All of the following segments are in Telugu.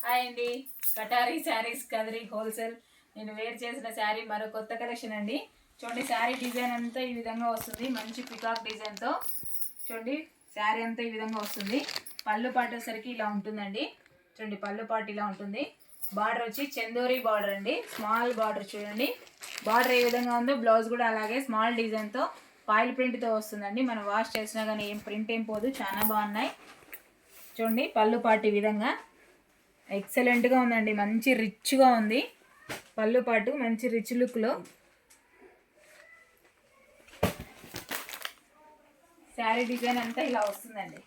హాయ్ అండి, కటారీ శారీస్ కదిరి హోల్సేల్. నేను వేర్ చేసిన శారీ మరో కొత్త కలెక్షన్ అండి. చూడండి, శారీ డిజైన్ అంతా ఈ విధంగా వస్తుంది. మంచి పికాక్ డిజైన్తో చూడండి, శారీ అంతా ఈ విధంగా వస్తుంది. పళ్ళు పాటేసరికి ఇలా ఉంటుందండి. చూడండి, పళ్ళు పాటు ఇలా ఉంటుంది. బార్డర్ వచ్చి చందోరీ బార్డర్ అండి, స్మాల్ బార్డర్. చూడండి బార్డర్ ఏ విధంగా ఉందో, బ్లౌజ్ కూడా అలాగే స్మాల్ డిజైన్తో ఫాయిల్ ప్రింట్తో వస్తుందండి. మనం వాష్ చేసినా కానీ ఏం ప్రింట్ ఏం పోదు, చాలా బాగున్నాయి. చూడండి, పళ్ళు పాటు ఈ విధంగా ఎక్సలెంట్గా ఉందండి. మంచి రిచ్గా ఉంది పళ్ళు పాటు, మంచి రిచ్ లుక్లో. శారీ డిజైన్ అంతా ఇలా వస్తుందండి.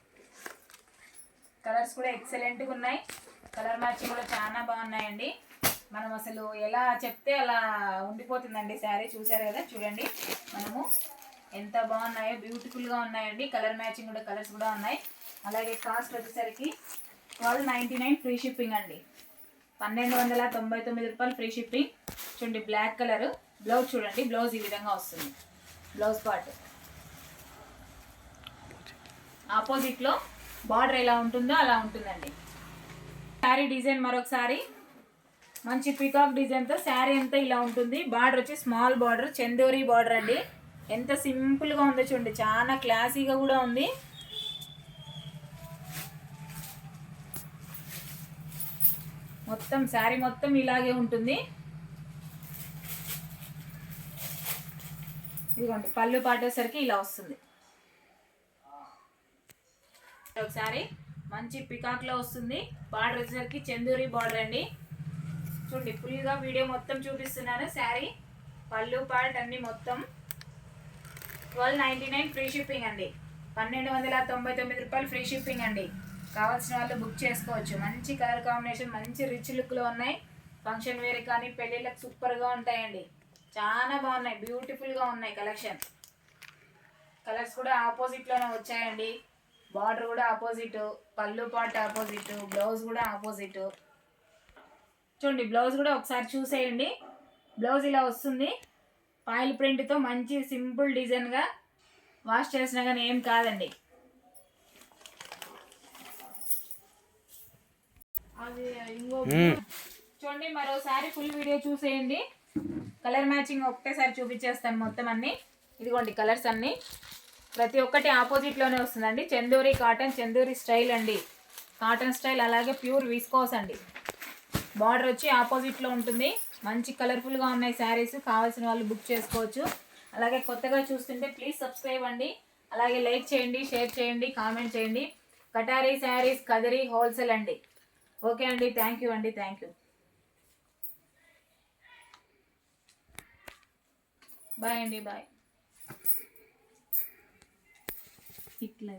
కలర్స్ కూడా ఎక్సలెంట్గా ఉన్నాయి. కలర్ మ్యాచింగ్ కూడా చాలా బాగున్నాయండి. మనం అసలు ఎలా చెప్తే అలా ఉండిపోతుందండి శారీ. చూసారు కదా, చూడండి మనము ఎంత బాగున్నాయో, బ్యూటిఫుల్గా ఉన్నాయండి. కలర్ మ్యాచింగ్ కూడా, కలర్స్ కూడా ఉన్నాయి. అలాగే కాస్ట్ వచ్చేసరికి 1299 ఫ్రీ షిప్పింగ్ అండి. 1299 రూపాయలు ఫ్రీ షిప్పింగ్. చూడండి, బ్లాక్ కలర్ బ్లౌజ్. చూడండి, బ్లౌజ్ ఈ విధంగా వస్తుంది. బ్లౌజ్ పార్ట్ ఆపోజిట్లో బార్డర్ ఎలా ఉంటుందో అలా ఉంటుందండి. శారీ డిజైన్ మరొకసారి మంచి పికాక్ డిజైన్తో శారీ అంతా ఇలా ఉంటుంది. బార్డర్ వచ్చి స్మాల్ బార్డర్, చందోరీ బార్డర్ అండి. ఎంత సింపుల్గా ఉందో చూడండి, చాలా క్లాసీగా కూడా ఉంది. మొత్తం శారీ మొత్తం ఇలాగే ఉంటుంది. ఇదిగోండి, పళ్ళు పాటేసరికి ఇలా వస్తుంది. ఒకసారి మంచి పికాక్లో వస్తుంది. బార్డర్ వచ్చేసరికి చందూరి బార్డర్ అండి. చూడండి, ఫుల్గా వీడియో మొత్తం చూపిస్తున్నాను. శారీ పళ్ళు పార్ట్ అన్ని మొత్తం 1299 ఫ్రీ షిప్పింగ్ అండి. 1299 రూపాయలు ఫ్రీ షిప్పింగ్ అండి. కావాల్సిన వాళ్ళు బుక్ చేసుకోవచ్చు. మంచి కలర్ కాంబినేషన్, మంచి రిచ్ లుక్లో ఉన్నాయి. ఫంక్షన్ వేర్ కానీ పెళ్ళిళ్ళకి సూపర్గా ఉంటాయండి. చాలా బాగున్నాయి, బ్యూటిఫుల్గా ఉన్నాయి కలెక్షన్. కలర్స్ కూడా ఆపోజిట్లోనే వచ్చాయండి. బార్డర్ కూడా ఆపోజిట్, పళ్ళు పార్ట్ ఆపోజిట్, బ్లౌజ్ కూడా ఆపోజిట్. చూడండి, బ్లౌజ్ కూడా ఒకసారి చూసేయండి. బ్లౌజ్ ఇలా వస్తుంది. ఫాయిల్ ప్రింట్తో మంచి సింపుల్ డిజైన్గా, వాష్ చేసినా కానీ ఏం కాదండి. అది చూడండి, మరోసారి ఫుల్ వీడియో చూసేయండి. కలర్ మ్యాచింగ్ ఒకటేసారి చూపించేస్తాను మొత్తం అన్నీ. ఇదిగోండి కలర్స్ అన్నీ, ప్రతి ఒక్కటి ఆపోజిట్లోనే వస్తుందండి. చందూరి కాటన్, చందూరి స్టైల్ అండి. కాటన్ స్టైల్, అలాగే ప్యూర్ విస్కోస్ అండి. బార్డర్ వచ్చి ఆపోజిట్లో ఉంటుంది. మంచి కలర్ఫుల్గా ఉన్నాయి శారీస్. కావాల్సిన వాళ్ళు బుక్ చేసుకోవచ్చు. అలాగే కొత్తగా చూస్తుంటే ప్లీజ్ సబ్స్క్రైబ్ అండి. అలాగే లైక్ చేయండి, షేర్ చేయండి, కామెంట్ చేయండి. కటారీ శారీస్ కదిరి హోల్సేల్ అండి. ఓకే అండి, థ్యాంక్ యూ అండి, థ్యాంక్ యూ. బాయ్ అండి, బాయ్. ఇట్లా